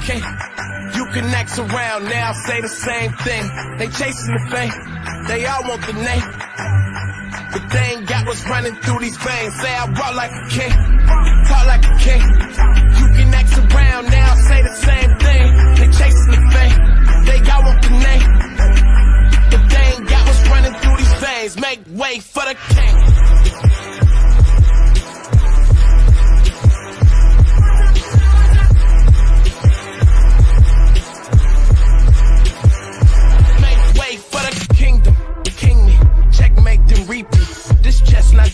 king. You can act around now, say the same thing. They chasing the fame, they all want the name. But they ain't got what's running through these veins. Say I walk like a king, talk like a king. You can act around now, say the same thing. They chasing the fame, they all want the name. But they ain't got what's running through these veins. Make way for the king.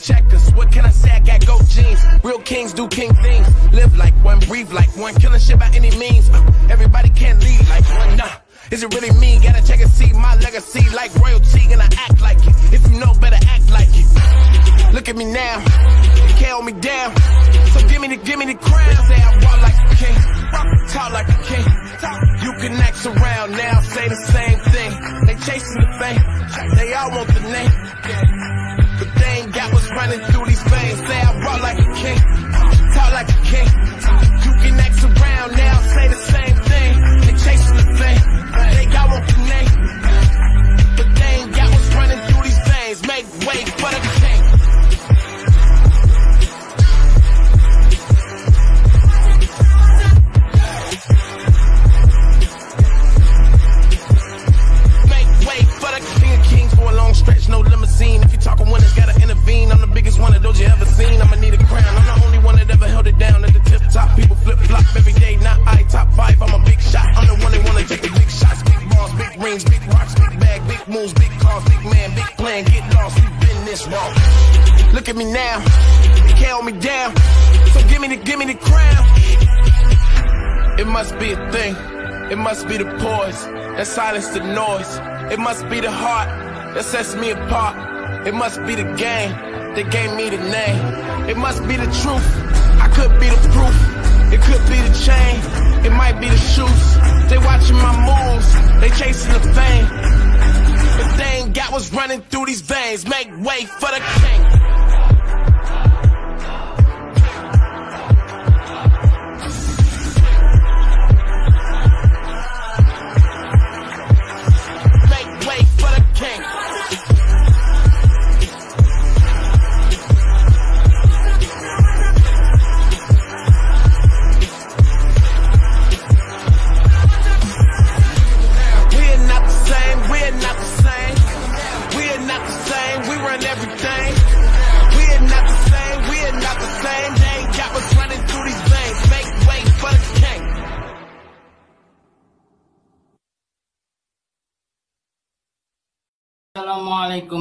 Checkers, what can I say? I got gold jeans. Real kings do king things. Live like one, breathe like one, killing shit by any means. Everybody can't lead like one. Nah, is it really me? Gotta check and see my legacy like royalty, and I act like it. If you know better, act like it. Look at me now, you can't hold me down. So give me the crown. Say I walk like a king, talk like a king. You can act around now, say the same thing. They chasing the fame, they all want the name. But they ain't got what's running through these veins. Say I walk like a king, talk like a king. You can act around now, say the same thing. They chasing the fame, they got want the name. But they ain't got what's running through these veins. Make way for the king. Make way for the king of kings for a long stretch, no limousine. If you're talking winners, gotta intervene. I'm the biggest one of those you ever seen. I'ma need a crown. I'm the only one that ever held it down at the tip top. People flip flop every day, not I. Top 5, I'm a big shot. I'm the one they wanna take the big shots. Big balls, big rings, big rocks, big bag, big moves, big cars, big man, big plan. Get lost, we've been this wrong. Look at me now, you can't hold me down. So give me the crown. It must be a thing. It must be the poise that silence the noise. It must be the heart that sets me apart. It must be the game that gave me the name. It must be the truth, I could be the proof. It could be the chain, it might be the shoes. They watching my moves, they chasing the fame. But they ain't got what's running through these veins. Make way for the king.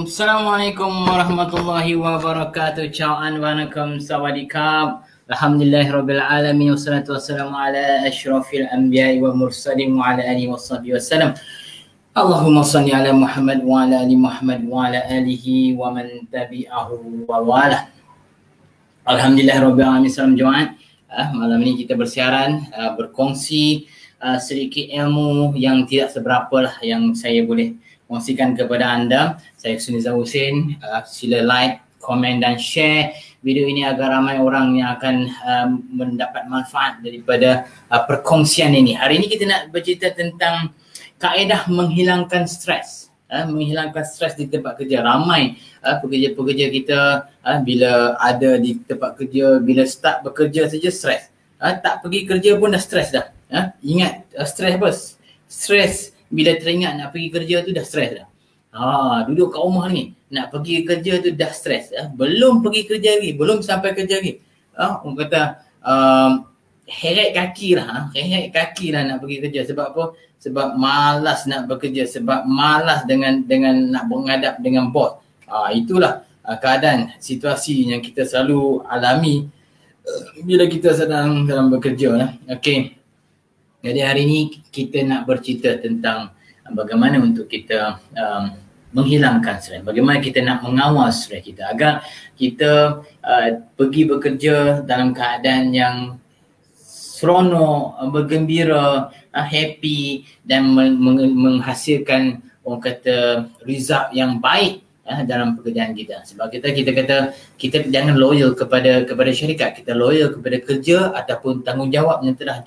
Assalamualaikum warahmatullahi wabarakatuh. Ciao and wanakum, sawadikap. Alhamdulillahirabbil alamin wassalatu wassalamu ala asyrafil anbiya'i wa mursalin wa ala alihi washabihi wasallam. Allahumma shalli ala Muhammad wa ala ali Muhammad wa ala alihi wa man tabi'ahu wa wala. Alhamdulillahirabbil alamin. Salam jemaat. Malam ini kita bersiaran, berkongsi sedikit ilmu yang tidak seberapa lah yang saya boleh kongsikan kepada anda. Saya Sunizah Hussein. Sila like, komen dan share video ini agar ramai orang yang akan mendapat manfaat daripada perkongsian ini. Hari ini kita nak bercerita tentang kaedah menghilangkan stres. Menghilangkan stres di tempat kerja. Ramai pekerja-pekerja kita bila ada di tempat kerja, bila start bekerja saja stres. Tak pergi kerja pun dah stres dah. Ingat stres apa? Stres bila teringat nak pergi kerja tu dah stres dah. Duduk kat rumah ni nak pergi kerja tu dah stres. Belum pergi kerja lagi, belum sampai kerja lagi. Orang kata heret kaki lah nak pergi kerja. Sebab apa? Sebab malas nak bekerja, sebab malas dengan nak menghadap dengan bos. Itulah keadaan, situasi yang kita selalu alami bila kita sedang dalam bekerja. Okey. Jadi hari ini kita nak bercerita tentang bagaimana untuk kita menghilangkan stres, bagaimana kita nak mengawal stres kita agar kita pergi bekerja dalam keadaan yang seronok, bergembira, happy dan menghasilkan orang kata result yang baik dalam pekerjaan kita. Sebab kita kata kita jangan loyal kepada syarikat, kita loyal kepada kerja ataupun tanggungjawab yang telah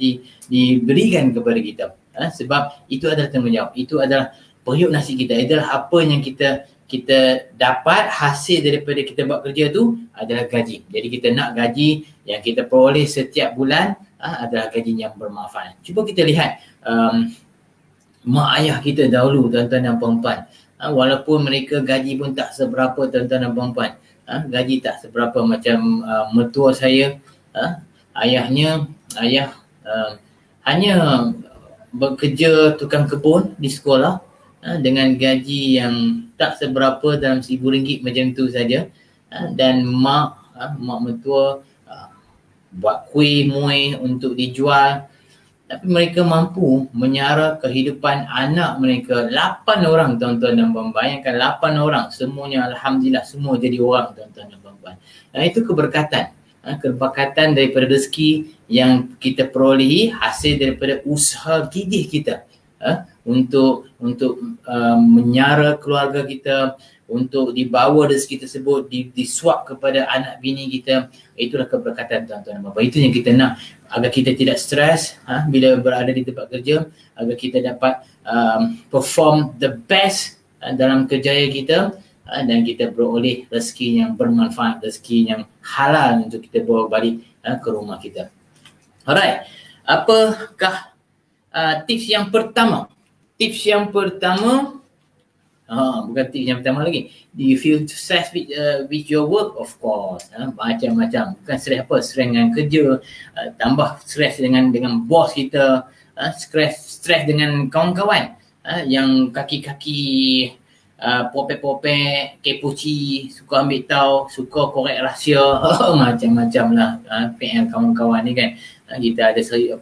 diberikan kepada kita. Sebab itu adalah tanggungjawab, itu adalah periuk nasi kita, itu adalah apa yang kita dapat hasil daripada kita buat kerja tu adalah gaji. Jadi kita nak gaji yang kita peroleh setiap bulan adalah gaji yang bermanfaat. Cuba kita lihat mak ayah kita dahulu, tuan-tuan dan puan-puan. Walaupun mereka gaji pun tak seberapa, tuan-tuan dan puan-puan. Gaji tak seberapa macam mertua saya. Ayah hanya bekerja tukang kebun di sekolah dengan gaji yang tak seberapa dalam RM1,000 macam tu saja. Dan mak mertua buat kuih muih untuk dijual. Tapi mereka mampu menyara kehidupan anak mereka. 8 orang, tuan-tuan dan puan-puan. Bayangkan 8 orang. Semuanya Alhamdulillah semua jadi orang, tuan-tuan dan puan-puan. Itu keberkatan. Keberkatan daripada rezeki yang kita perolehi hasil daripada usaha gigih kita. Untuk menyara keluarga kita, untuk dibawa rezeki tersebut disuap kepada anak bini kita. Itulah keberkatan, tuan-tuan dan puan-puan. Itu yang kita nak, agar kita tidak stres bila berada di tempat kerja, agar kita dapat perform the best dalam kerjaya kita, dan kita beroleh rezeki yang bermanfaat, rezeki yang halal untuk kita bawa balik ke rumah kita. Alright, apakah tips yang pertama? Tips yang pertama, bukan tips yang pertama lagi. Do you feel stress with your work? Of course. Macam-macam. Bukan stress apa, stress dengan kerja, tambah stress dengan bos kita, stress dengan kawan-kawan yang kaki-kaki popek-popek, kepoci, suka ambil tahu, suka korek rahsia, macam-macam lah. PL kawan-kawan ni kan. Kita ada 10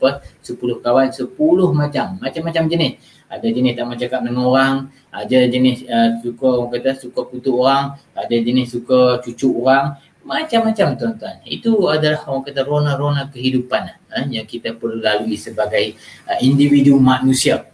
kawan, 10 macam-macam jenis. Ada jenis tak mau cakap dengan orang, ada jenis suka kutuk orang, ada jenis suka cucuk orang, macam-macam, tuan-tuan. Itu adalah orang kata rona-rona kehidupan yang kita perlu lalui sebagai individu manusia.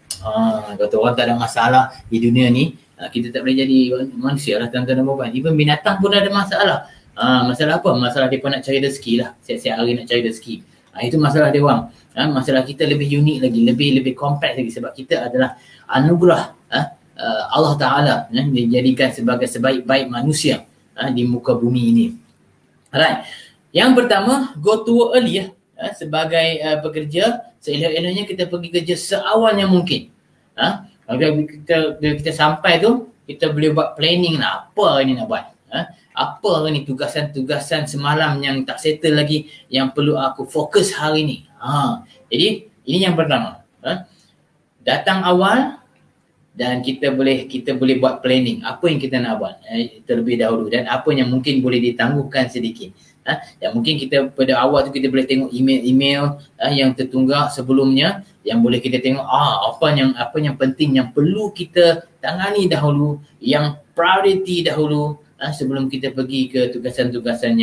Kata orang tak ada masalah di dunia ni, kita tak boleh jadi manusia lah, tuan-tuan dan puan-puan. Even binatang pun ada masalah. Masalah apa? Masalah dia pun nak cari rezeki lah. Siap-siap hari nak cari rezeki. Itu masalah dia orang. Masalah kita lebih unik lagi, lebih kompleks lagi, sebab kita adalah anugerah Allah Ta'ala dijadikan sebagai sebaik-baik manusia di muka bumi ini. Alright. Yang pertama, go to work early sebagai pekerja, seelok-eloknya kita pergi kerja seawal yang mungkin. Bila kita sampai tu, kita boleh buat planning lah, apa ni nak buat. Apa ni tugasan-tugasan semalam yang tak settle lagi, yang perlu aku fokus hari ni. Jadi ini yang pertama. Datang awal dan kita boleh buat planning apa yang kita nak buat terlebih dahulu, dan apa yang mungkin boleh ditangguhkan sedikit. Dan mungkin kita pada awal tu kita boleh tengok email yang tertunggak sebelumnya, yang boleh kita tengok apa yang penting yang perlu kita tangani dahulu, yang priority dahulu, sebelum kita pergi ke tugasan-tugasan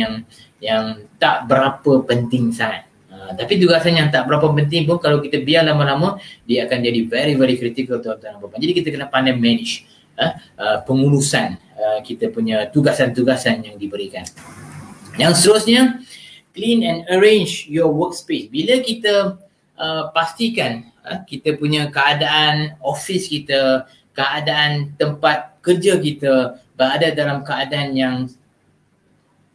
yang tak berapa penting sangat. Tapi tugasan yang tak berapa penting pun kalau kita biar lama-lama, dia akan jadi very very critical, tuan-tuan dan puan-puan. Jadi kita kena pandai manage pengurusan kita punya tugasan-tugasan yang diberikan. Yang seterusnya, clean and arrange your workspace. Bila kita pastikan kita punya keadaan office kita, keadaan tempat kerja kita berada dalam keadaan yang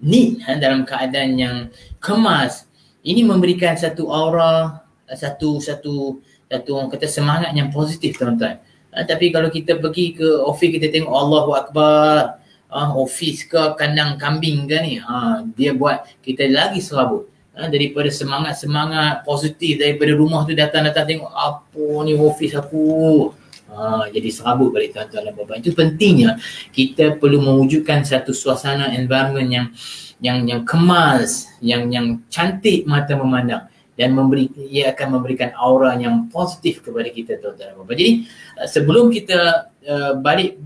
neat, dalam keadaan yang kemas, ini memberikan satu aura, satu orang kata semangat yang positif, tuan-tuan. Tapi kalau kita pergi ke office, kita tengok Allahu Akbar, office ke kandang kambing ke ni, dia buat kita lagi serabut. Daripada semangat positif daripada rumah tu, datang tengok apa ni office aku, jadi serabut balik, tuan-tuan dan puan-puan. Itu pentingnya kita perlu mewujudkan satu suasana environment yang kemas, yang cantik mata memandang, dan ia akan memberikan aura yang positif kepada kita, tuan-tuan dan puan-puan. Jadi sebelum kita balik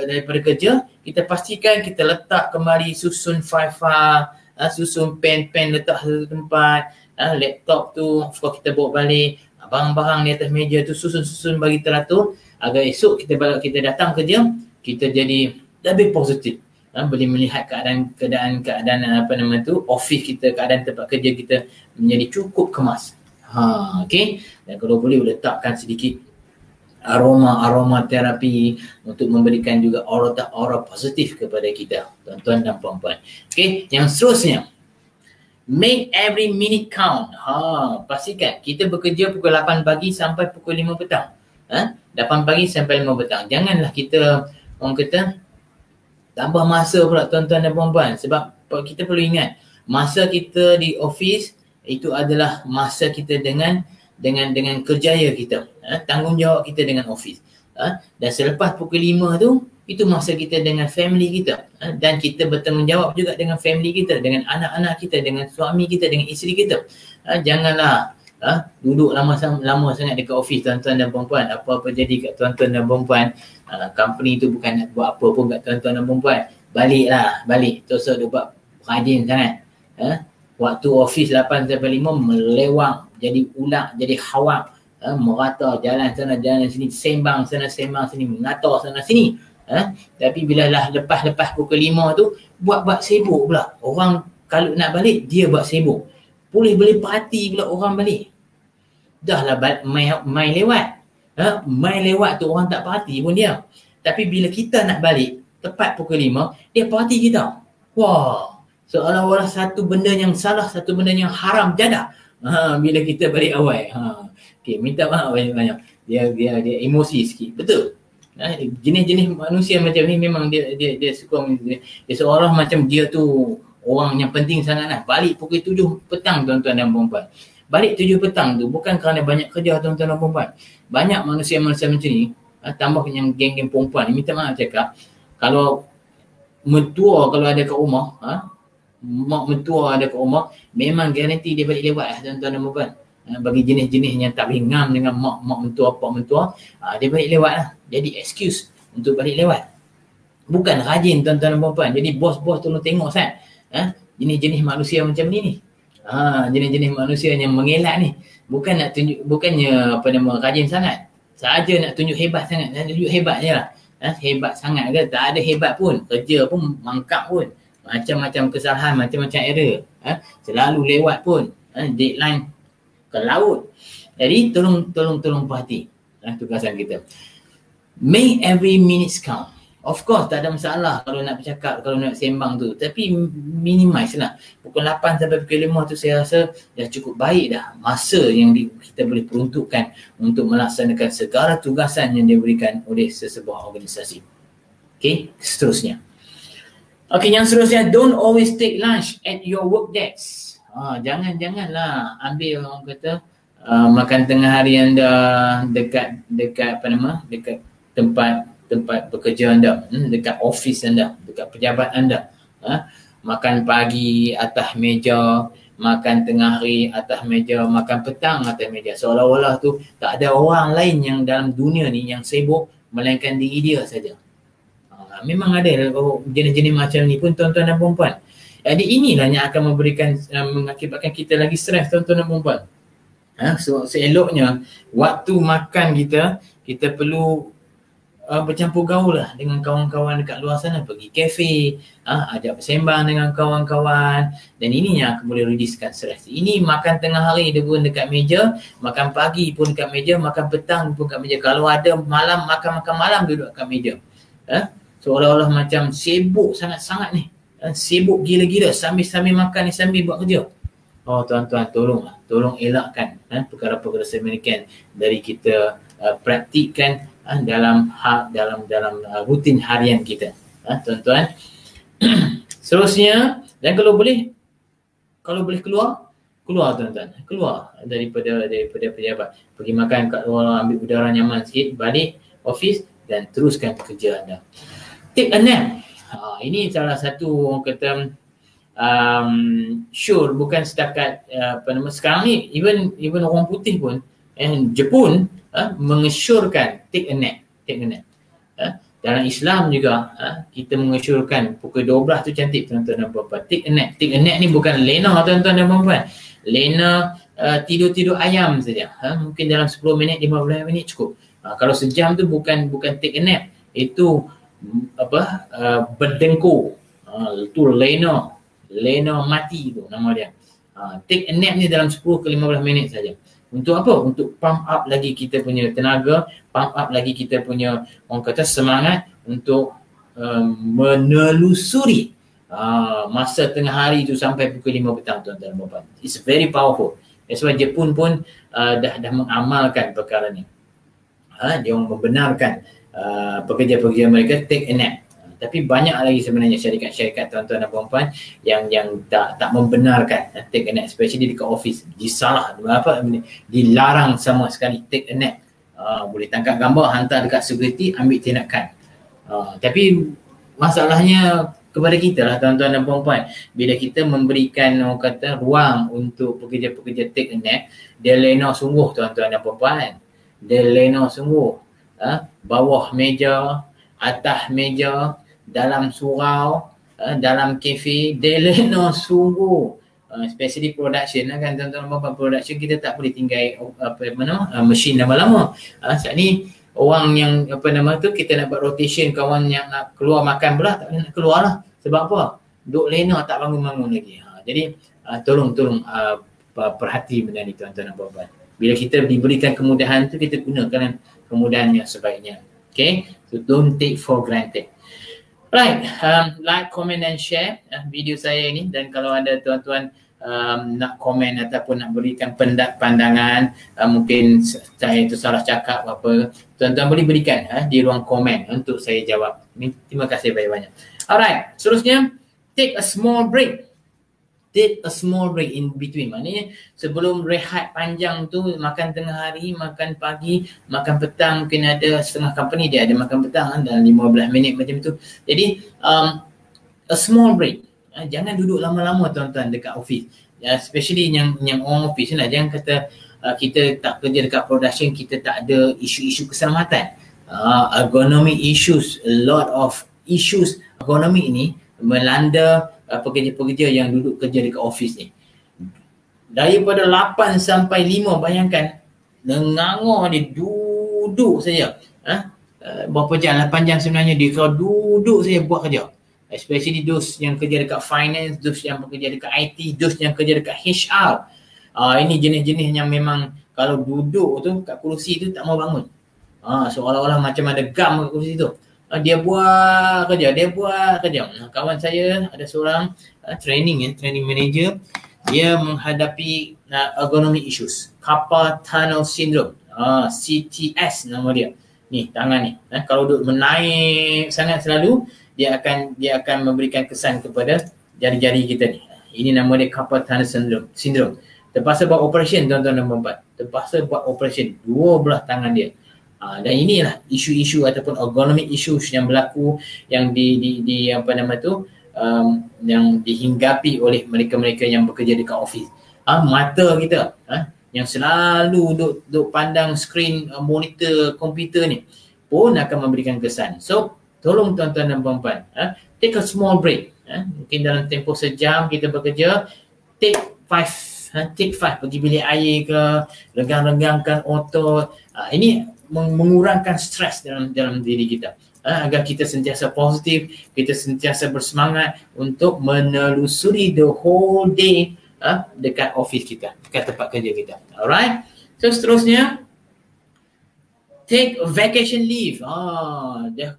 daripada kerja, kita pastikan kita letak kembali susun file-file, susun pen letak satu tempat, laptop tu kalau kita bawa balik, barang-barang di atas meja tu susun bagi teratur, agar esok kita datang kerja, kita jadi lebih positif. Boleh melihat keadaan apa nama tu, office kita, keadaan tempat kerja kita menjadi cukup kemas. Okey. Dan kalau boleh letakkan sedikit aroma terapi untuk memberikan juga aura positif kepada kita, tuan-tuan dan puan-puan. Okey, yang seterusnya, make every minute count. Pastikan kita bekerja pukul 8 pagi sampai pukul 5 petang. 8 pagi sampai 5 petang. Janganlah kita, orang kata, tambah masa pula tuan-tuan dan puan-puan, sebab kita perlu ingat masa kita di office itu adalah masa kita dengan kerjaya kita, tanggungjawab kita dengan office. Dan selepas pukul 5 tu, itu masa kita dengan family kita, dan kita bertanggungjawab juga dengan family kita, dengan anak-anak kita, dengan suami kita, dengan isteri kita. Janganlah duduk lama sangat dekat office tuan-tuan dan puan-puan. Apa-apa jadi kat tuan-tuan dan puan-puan, company tu bukan nak buat apa pun kat tuan-tuan dan puan-puan, balik tak usah buat rajin sangat. Waktu office 8 sampai 5 melewang, jadi ulak, jadi hawak, merata jalan sana jalan sini, sembang sana sembang sini, mengatar sana sini. Tapi bila lah lepas pukul 5 tu buat sibuk pula. Orang kalau nak balik dia buat sibuk. Boleh parti pula orang balik. Dah lah main lewat. Main lewat tu orang tak parti pun dia. Tapi bila kita nak balik tepat pukul 5, dia parti kita. Wah, seolah-olah satu benda yang salah, satu benda yang haram jadah. Bila kita balik awal. Okay, minta maaf banyak-banyak. Dia emosi sikit. Betul. Jenis-jenis manusia macam ni memang dia suka, dia seolah macam dia tu orang yang penting sangat lah. Balik pukul 7 petang tuan-tuan dan puan-puan. Balik 7 petang tu bukan kerana banyak kerja tuan-tuan dan puan-puan. Banyak manusia-manusia macam ni, tambah yang geng-geng perempuan ni, minta maaf cakap, kalau mentua kalau ada kat rumah, mak mentua ada kat rumah, memang garanti dia balik lewat lah tuan-tuan dan puan-puan. Bagi jenis-jenis yang tak boleh ngam dengan mak mentua, pak mentua, dia balik lewat lah. Jadi excuse untuk balik lewat. Bukan rajin tuan-tuan dan puan-puan. Jadi bos-bos tolong tengok Sat. Jenis-jenis manusia macam ni. Jenis-jenis manusia yang mengelak ni. Bukan nak tunjuk, bukannya rajin sangat. Saja nak tunjuk hebat sangat. Nak tunjuk hebat je lah. Hebat sangat ke? Tak ada hebat pun. Kerja pun mangkap pun. Macam-macam kesalahan, macam-macam error. Selalu lewat pun. Deadline ke laut. Jadi tolong perhati tugasan kita. Make every minute count. Of course tak ada masalah kalau nak bercakap, kalau nak sembang tu, tapi minimize lah. Pukul 8 sampai pukul 5 tu saya rasa dah cukup baik dah masa yang kita boleh peruntukkan untuk melaksanakan segala tugasan yang diberikan oleh sesebuah organisasi. Okay, seterusnya. Okay, yang seterusnya, don't always take lunch at your work desk. Janganlah ambil, orang kata, makan tengah hari anda dekat tempat bekerja anda, dekat office anda, dekat pejabat anda. Makan pagi atas meja, makan tengah hari atas meja, makan petang atas meja. Seolah-olah tu tak ada orang lain yang dalam dunia ni yang sibuk melainkan diri dia saja. Memang ada jenis-jenis macam ni pun tuan-tuan dan puan-puan. Jadi inilah yang akan mengakibatkan kita lagi stres tuan-tuan dan puan-puan. So seeloknya waktu makan kita perlu bercampur gaul lah dengan kawan-kawan dekat luar sana, pergi kafe, ajak bersembang dengan kawan-kawan, dan ini yang akan boleh reducekan stres. Ini makan tengah hari dia pun dekat meja, makan pagi pun dekat meja, makan petang pun dekat meja. Kalau ada malam, makan malam duduk dekat meja. Seolah-olah macam sibuk sangat-sangat ni. Sibuk gila-gila sambil makan ni, sambil buat kerja. Tuan-tuan, tolong elakkan perkara-perkara semacam dari kita praktikkan dalam rutin harian kita, tuan-tuan. Seterusnya, dan kalau boleh keluar tuan-tuan, keluar daripada pejabat, pergi makan kat luar, ambil udara nyaman sikit, balik office dan teruskan kerja anda. Take a nap. Ini salah satu, orang kata, sure, bukan setakat sekarang ni, even orang putih pun, Jepun mengesyorkan take a nap. Dalam Islam juga kita mengesyorkan pukul 12 tu cantik tuan-tuan dan puan-puan. Take a nap ni bukan lena tuan-tuan dan puan-puan. Lena tidur ayam saja. Mungkin dalam 10 minit, 15 minit cukup. Kalau sejam tu bukan take a nap. Itu berdengkur. Itu Lena mati tu nama dia. Take a nap ni dalam 10 ke 15 minit saja. Untuk apa? Untuk pump up lagi kita punya tenaga, pump up lagi kita punya orang kata semangat untuk menelusuri masa tengah hari tu sampai pukul 5 petang, tuan-tuan dan puan. It's very powerful. That's why Jepun pun dah mengamalkan perkara ni. Dia membenarkan pekerja-pekerja mereka take a nap. Tapi banyak lagi sebenarnya syarikat-syarikat, tuan-tuan dan puan-puan, yang tak membenarkan take a nap, especially dekat office. Dilarang sama sekali take a nap. Boleh tangkap gambar, hantar dekat security, ambil tindakan. Tapi masalahnya kepada kita lah, tuan-tuan dan puan-puan, bila kita memberikan orang kata ruang untuk pekerja-pekerja take a nap, dia lena sungguh, tuan-tuan dan puan-puan. Dia lena sungguh. Bawah meja, atas meja, dalam surau, dalam kafe, dia lena sungguh. Especially production kan, tuan-tuan dan puan-puan, production kita tak boleh tinggal mesin lama-lama. Saat ni orang yang kita nak buat rotation, kawan yang nak keluar makan pula tak boleh nak keluar lah. Sebab apa? Duk lena tak bangun-bangun lagi. Jadi tolong perhati benda ni, tuan-tuan dan puan-puan. Bila kita diberikan kemudahan tu, kita gunakan kemudahan yang sebaiknya. Okay, so don't take for granted. Right, like, comment and share video saya ini. Dan kalau ada tuan-tuan nak komen ataupun nak berikan pandangan, mungkin saya itu salah cakap apa, tuan-tuan boleh berikan di ruang komen untuk saya jawab. Terima kasih banyak-banyak. Alright, seterusnya, take a small break. Take a small break in between. Maknanya sebelum rehat panjang tu, makan tengah hari, makan pagi, makan petang, mungkin ada setengah company dia ada makan petang dalam 15 minit macam tu. Jadi a small break. Jangan duduk lama-lama, tuan-tuan, dekat office. Especially yang orang office lah. Jangan kata kita tak kerja dekat production, kita tak ada isu-isu keselamatan. Ergonomic issues, a lot of issues ergonomic ini melanda pekerja-pekerja yang duduk kerja dekat office ni. Daripada 8 sampai 5, bayangkan, ngangor dia duduk saja. Berapa jam? 8 jam sebenarnya dia kalau duduk saja buat kerja. Especially those yang kerja dekat finance, those yang bekerja dekat IT, those yang kerja dekat HR. Ini jenis-jenis yang memang kalau duduk tu kat kursi tu tak mau bangun. Seolah-olah macam ada gam kat kursi tu. Dia buat kerja. Kawan saya ada seorang training manager, dia menghadapi ergonomic issues, carpal tunnel syndrome, CTS nama dia. Ni tangan ni, kalau duduk menaik sangat selalu, dia akan memberikan kesan kepada jari-jari kita ni. Ini nama dia carpal tunnel syndrome. Terpaksa buat operation, tuan-tuan dan puan-puan. Terpaksa buat operation dua belah tangan dia. Dan inilah isu-isu ataupun ergonomic issues yang berlaku, yang yang dihinggapi oleh mereka-mereka yang bekerja dekat office. Mata kita yang selalu duk pandang skrin monitor komputer ni pun akan memberikan kesan. So tolong, tuan-tuan dan puan-puan, take a small break. Mungkin dalam tempoh sejam kita bekerja, take 5 pergi bilik air ke, regang-regangkan otot. Ini mengurangkan stres dalam diri kita, agar kita sentiasa positif, kita sentiasa bersemangat untuk menelusuri the whole day dekat office kita, dekat tempat kerja kita. Alright, so seterusnya, take vacation leave. Dah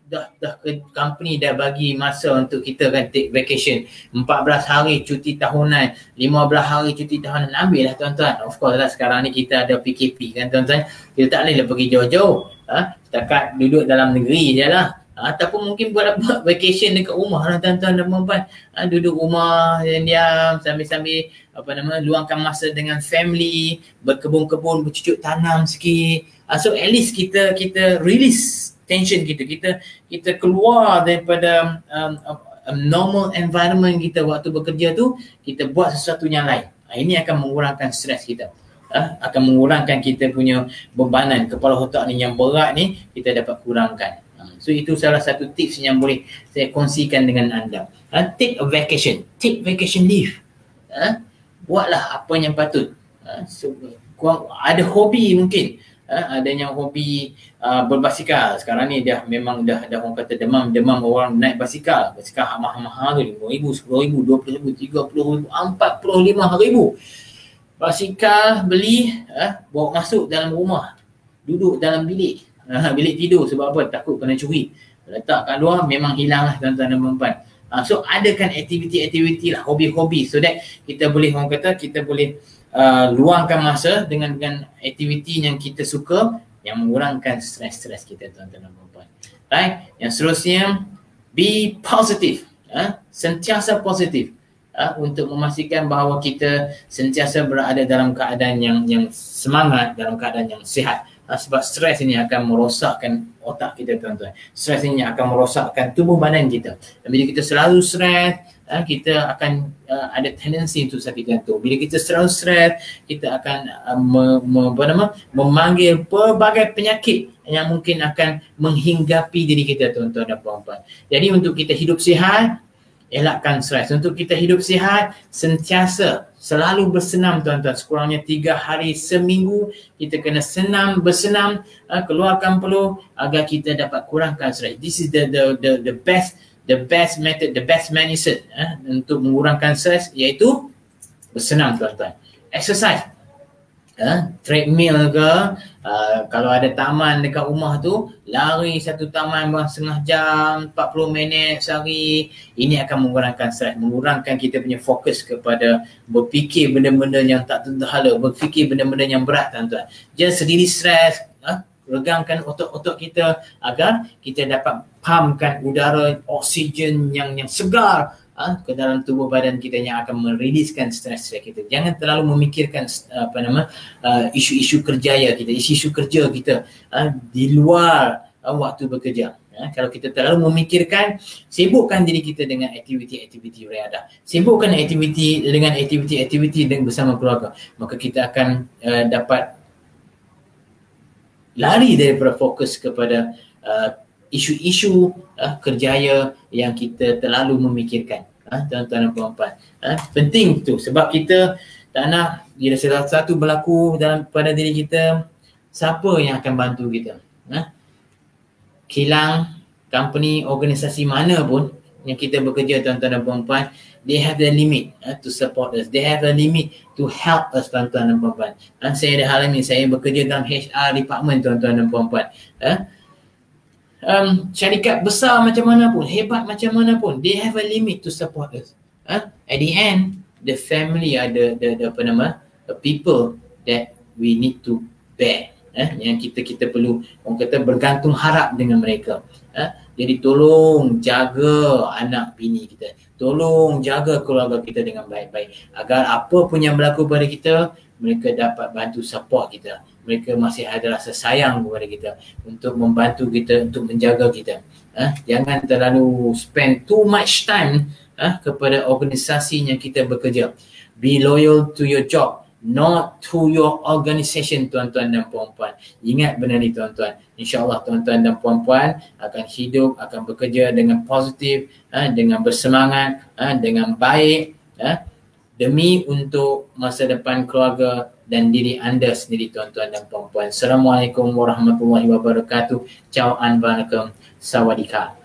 company dah bagi masa untuk kita kan take vacation. 14 hari cuti tahunan, 15 hari cuti tahunan, ambil lah, tuan-tuan. Of course lah, sekarang ni kita ada PKP kan, tuan-tuan. Kita tak boleh pergi jauh-jauh. Setakat duduk dalam negeri je lah. Ataupun mungkin buat vacation dekat rumah lah, tuan-tuan dan puan-puan. Duduk rumah diam sambil luangkan masa dengan family, berkebun-kebun, bercucuk tanam sikit. So at least kita release tension kita keluar daripada normal environment kita waktu bekerja tu, kita buat sesuatu yang lain. Ini akan mengurangkan stres kita, akan mengurangkan kita punya bebanan kepala otak ni yang berat ni, kita dapat kurangkan. So itu salah satu tips yang boleh saya kongsikan dengan anda. Take a vacation, take vacation leave. Buatlah apa yang patut. So, ada hobi mungkin. adanya hobi berbasikal. Sekarang ni dah memang dah orang kata demam orang naik basikal mahal-mahal tu, RM5,000, RM10,000, RM20,000, RM30,000, RM45,000. Basikal beli, bawa masuk dalam rumah, duduk dalam bilik, bilik tidur. Sebab apa? Takut kena curi. Letak kat luar memang hilang lah tuan-tuan dan puan-puan. So adakan aktiviti-aktiviti lah, hobi-hobi, so that kita boleh, orang kata kita boleh luangkan masa dengan aktiviti yang kita suka, yang mengurangkan stres kita tuan-tuan dan puan-puan. Right? Yang seterusnya, be positive. Sentiasa positif, untuk memastikan bahawa kita sentiasa berada dalam keadaan yang semangat, dalam keadaan yang sihat. Sebab stres ini akan merosakkan otak kita tuan-tuan. Stres ini akan merosakkan tubuh badan kita. Dan bila kita selalu stres, kita akan ada tendensi untuk sakit jantung. Bila kita selalu stres, kita akan memanggil pelbagai penyakit yang mungkin akan menghinggapi diri kita tuan-tuan dan puan-puan. Jadi untuk kita hidup sihat, elakkan stres. Untuk kita hidup sihat, sentiasa selalu bersenam tuan-tuan. Sekurangnya 3 hari seminggu kita kena bersenam, keluarkan peluh agar kita dapat kurangkan stres. This is the best method, the best medicine untuk mengurangkan stres, iaitu bersenam tuan-tuan. Exercise, treadmill ke, kalau ada taman dekat rumah tu, lari satu taman setengah jam, 40 minit sehari. Ini akan mengurangkan stres, mengurangkan kita punya fokus kepada berfikir benda-benda yang tak terhala, berfikir benda-benda yang berat tuan-tuan. Just release stres, regangkan otot-otot kita agar kita dapat pahamkan udara, oksigen yang segar ke dalam tubuh badan kita yang akan meriliskan stres kita. Jangan terlalu memikirkan isu-isu kerja kita di luar waktu bekerja. Kalau kita terlalu memikirkan, sibukkan diri kita dengan aktiviti-aktiviti riadah. Sibukkan dengan aktiviti-aktiviti bersama keluarga. Maka kita akan dapat lari daripada fokus kepada isu-isu kerjaya yang kita terlalu memikirkan. Tuan-tuan dan puan-puan, penting tu, sebab kita tak nak bila sesuatu berlaku pada diri kita, siapa yang akan bantu kita? Kilang, company, organisasi mana pun yang kita bekerja tuan-tuan dan puan-puan, they have the limit to support us. They have a limit to help us tuan-tuan dan puan-puan. Saya ada hal ini, saya bekerja dalam HR department tuan-tuan dan puan-puan. Syarikat besar macam mana pun, hebat macam mana pun, they have a limit to support us. At the end, the family are the people that we need to bear. Yang kita perlu, orang kata, bergantung harap dengan mereka. Jadi tolong jaga anak bini kita, tolong jaga keluarga kita dengan baik-baik, agar apa pun yang berlaku pada kita, mereka dapat bantu support kita. Mereka masih ada rasa sayang kepada kita untuk membantu kita, untuk menjaga kita. Jangan terlalu spend too much time kepada organisasi yang kita bekerja. Be loyal to your job, not to your organisation tuan-tuan dan puan-puan. Ingat benda ni tuan-tuan. InsyaAllah tuan-tuan dan puan-puan akan hidup, akan bekerja dengan positif, dengan bersemangat, dengan baik, demi untuk masa depan keluarga dan diri anda sendiri tuan-tuan dan puan-puan. Assalamualaikum warahmatullahi wabarakatuh. Ciao an banakum. Sawadee ka.